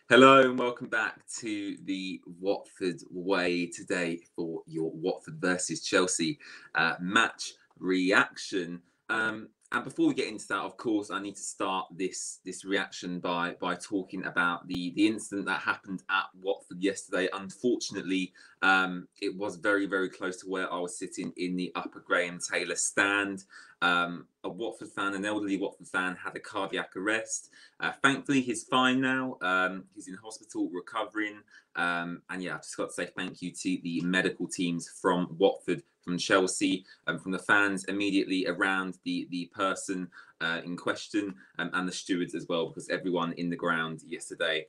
Hello and welcome back to the Watford Way today for your Watford versus Chelsea match reaction. And before we get into that, of course, I need to start this reaction by talking about the incident that happened at Watford yesterday. Unfortunately, it was very close to where I was sitting in the Upper Graham Taylor stand. A Watford fan, an elderly Watford fan, had a cardiac arrest. Thankfully, he's fine now. He's in hospital recovering. And yeah, I've just got to say thank you to the medical teams from Watford, from Chelsea, from the fans immediately around the person in question, and the stewards as well, because everyone in the ground yesterday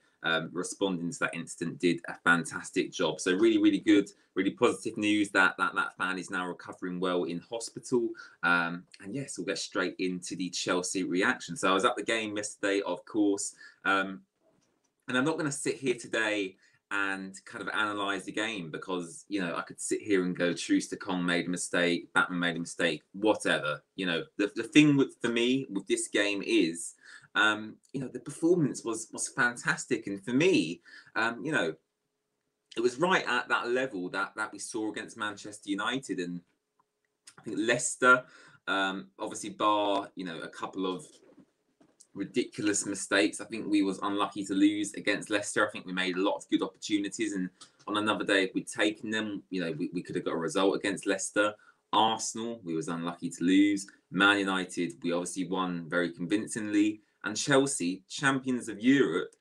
responding to that incident did a fantastic job. So really good, really positive news that fan is now recovering well in hospital. And yes, we'll get straight into the Chelsea reaction. So I was at the game yesterday, of course, and I'm not going to sit here today and kind of analyze the game because, I could sit here and go, Troost-Ekong made a mistake, Batman made a mistake, whatever. The thing for me with this game is, the performance was fantastic. And for me, it was right at that level that we saw against Manchester United. And I think Leicester, obviously bar, a couple of ridiculous mistakes. I think we was unlucky to lose against Leicester. I think we made a lot of good opportunities, and on another day, if we'd taken them, we could have got a result against Leicester. Arsenal, we was unlucky to lose. Man United, we obviously won very convincingly. And Chelsea, champions of Europe,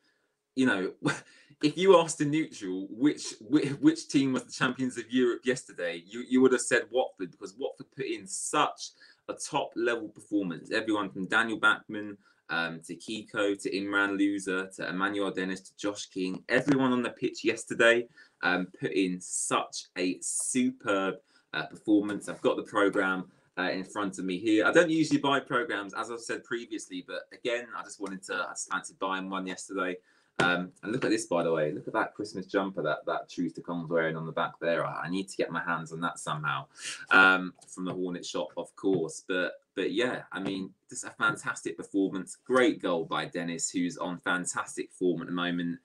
if you asked a neutral which team was the champions of Europe yesterday, you would have said Watford, because Watford put in such a top level performance. Everyone from Daniel Bachmann to Kiko, to Imran Louza, to Emmanuel Dennis, to Josh King, everyone on the pitch yesterday put in such a superb performance. I've got the programme in front of me here. I don't usually buy programmes, as I've said previously, but again, I just fancied buying one yesterday. And look at this, by the way. Look at that Christmas jumper that Troost-Ekong's wearing on the back there. I need to get my hands on that somehow, from the Hornet shop, of course. But yeah, I mean, just a fantastic performance. Great goal by Dennis, who's on fantastic form at the moment.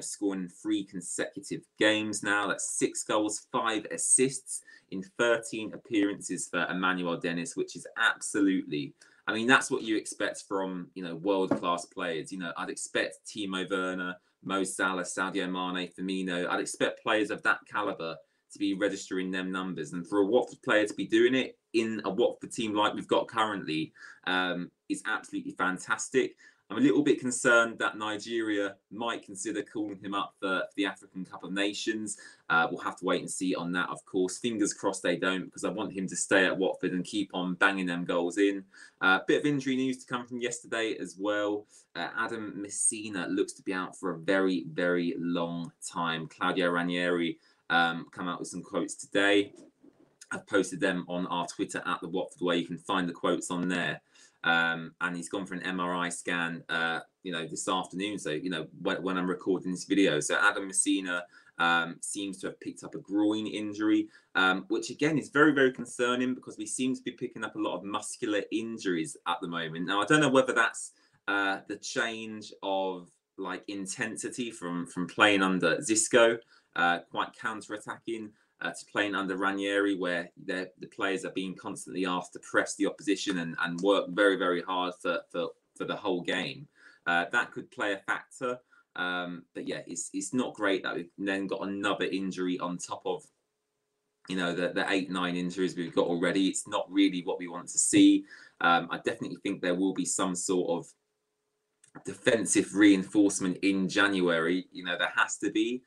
Scoring 3 consecutive games now. That's 6 goals, 5 assists in 13 appearances for Emmanuel Dennis, which is absolutely... I mean, that's what you expect from, world-class players. I'd expect Timo Werner, Mo Salah, Sadio Mane, Firmino. I'd expect players of that caliber to be registering them numbers. And for a Watford player to be doing it in a Watford team like we've got currently is absolutely fantastic. I'm a little bit concerned that Nigeria might consider calling him up for the African Cup of Nations. We'll have to wait and see on that, of course. Fingers crossed they don't, because I want him to stay at Watford and keep on banging them goals in. Bit of injury news to come from yesterday as well. Adam Messina looks to be out for a very long time. Claudio Ranieri come out with some quotes today. I've posted them on our Twitter at the Watford Way. You can find the quotes on there. And he's gone for an MRI scan, this afternoon. So, when I'm recording this video. So Adam Messina seems to have picked up a groin injury, which again is very concerning, because we seem to be picking up a lot of muscular injuries at the moment. Now, I don't know whether that's the change of intensity from playing under Xisco, quite counter-attacking, to playing under Ranieri, where the players are being constantly asked to press the opposition and work very hard for the whole game. That could play a factor. But yeah, it's not great that we've then got another injury on top of the 8-9 injuries we've got already. It's not really what we want to see. I definitely think there will be some sort of defensive reinforcement in January. There has to be.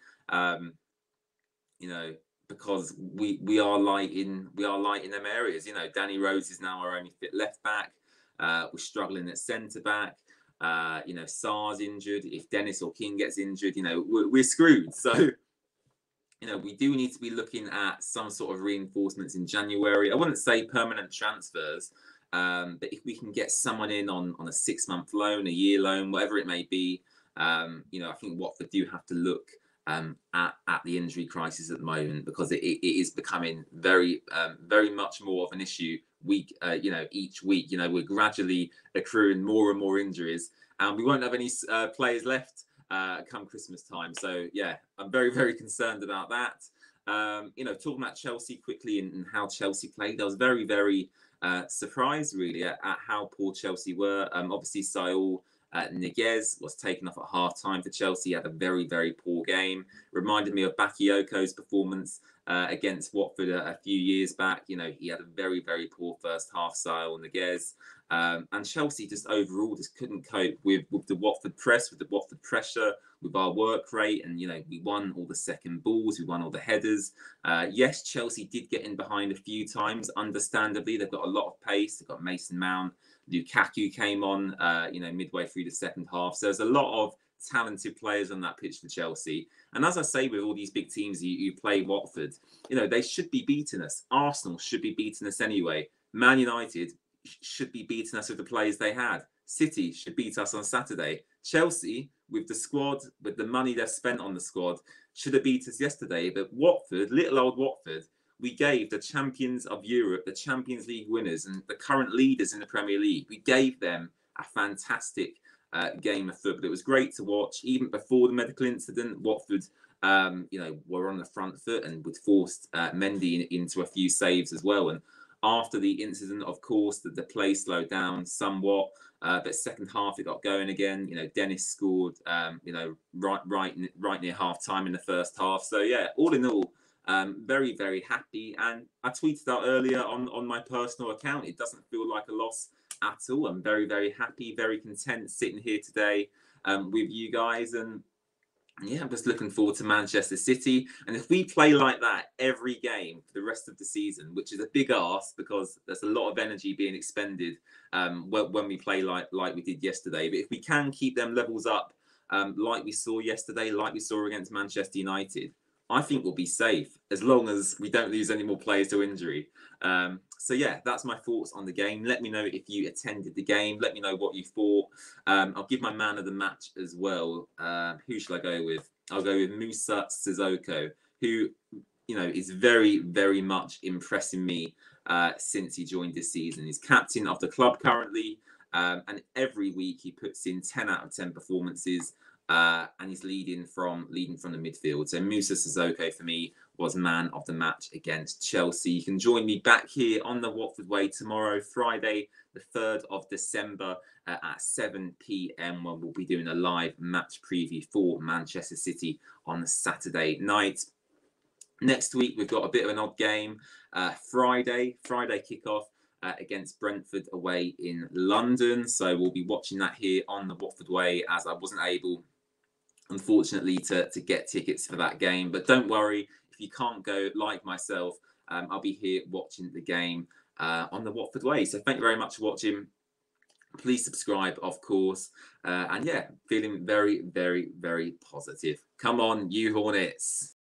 Because we are light in them areas. Danny Rose is now our only fit left back. We're struggling at centre back. Sarr's injured. If Dennis or King gets injured, we're screwed. So, we do need to be looking at some sort of reinforcements in January. I wouldn't say permanent transfers, but if we can get someone in on a 6-month loan, a year loan, whatever it may be, I think Watford do have to look at the injury crisis at the moment, because it is becoming very much more of an issue each week. We're gradually accruing more and more injuries, and we won't have any players left come Christmas time. So yeah, I'm very, very concerned about that. Talking about Chelsea quickly and how Chelsea played, I was very, very surprised really at how poor Chelsea were. Obviously, Saul Niguez was taken off at half time for Chelsea. He had a very, very poor game. Reminded me of Bakayoko's performance against Watford a few years back. He had a very, very poor first half, Saul Niguez. And Chelsea just overall just couldn't cope with the Watford press, with the Watford pressure, with our work rate. And, we won all the second balls, we won all the headers. Yes, Chelsea did get in behind a few times, understandably. They've got a lot of pace. They've got Mason Mount. Lukaku came on, midway through the second half. So there's a lot of talented players on that pitch for Chelsea. And as I say, with all these big teams you play Watford, they should be beating us. Arsenal should be beating us anyway. Man United should be beating us with the players they had. City should beat us on Saturday. Chelsea, with the squad, with the money they've spent on the squad, should have beat us yesterday. But Watford, little old Watford, we gave the champions of Europe, the Champions League winners, and the current leaders in the Premier League, we gave them a fantastic game of football. It was great to watch. Even before the medical incident, Watford, were on the front foot and would forced Mendy into a few saves as well. And after the incident, of course, the play slowed down somewhat. But second half, it got going again. Dennis scored, right near half time in the first half. So yeah, all in all, very, very happy. And I tweeted out earlier on my personal account, it doesn't feel like a loss at all. I'm very, very happy, very content sitting here today with you guys. And yeah, I'm just looking forward to Manchester City. And if we play like that every game for the rest of the season, which is a big ask because there's a lot of energy being expended when we play like we did yesterday. But if we can keep them levels up like we saw yesterday, like we saw against Manchester United, I think we'll be safe as long as we don't lose any more players to injury. So yeah, that's my thoughts on the game. Let me know if you attended the game. Let me know what you thought. I'll give my man of the match as well. Who should I go with? I'll go with Moussa Sissoko, who is very, very much impressing me since he joined this season. He's captain of the club currently, and every week he puts in 10 out of 10 performances. And he's leading from the midfield. So Moussa Sissoko for me was man of the match against Chelsea. You can join me back here on the Watford Way tomorrow, Friday, the 3rd of December at 7 p.m. when we'll be doing a live match preview for Manchester City on Saturday night. Next week, we've got a bit of an odd game. Friday kickoff against Brentford away in London. So we'll be watching that here on the Watford Way, as I wasn't able, unfortunately, to get tickets for that game. But don't worry, if you can't go like myself, I'll be here watching the game on the Watford Way. So thank you very much for watching. Please subscribe, of course. And yeah, feeling very, very, very positive. Come on, you Hornets.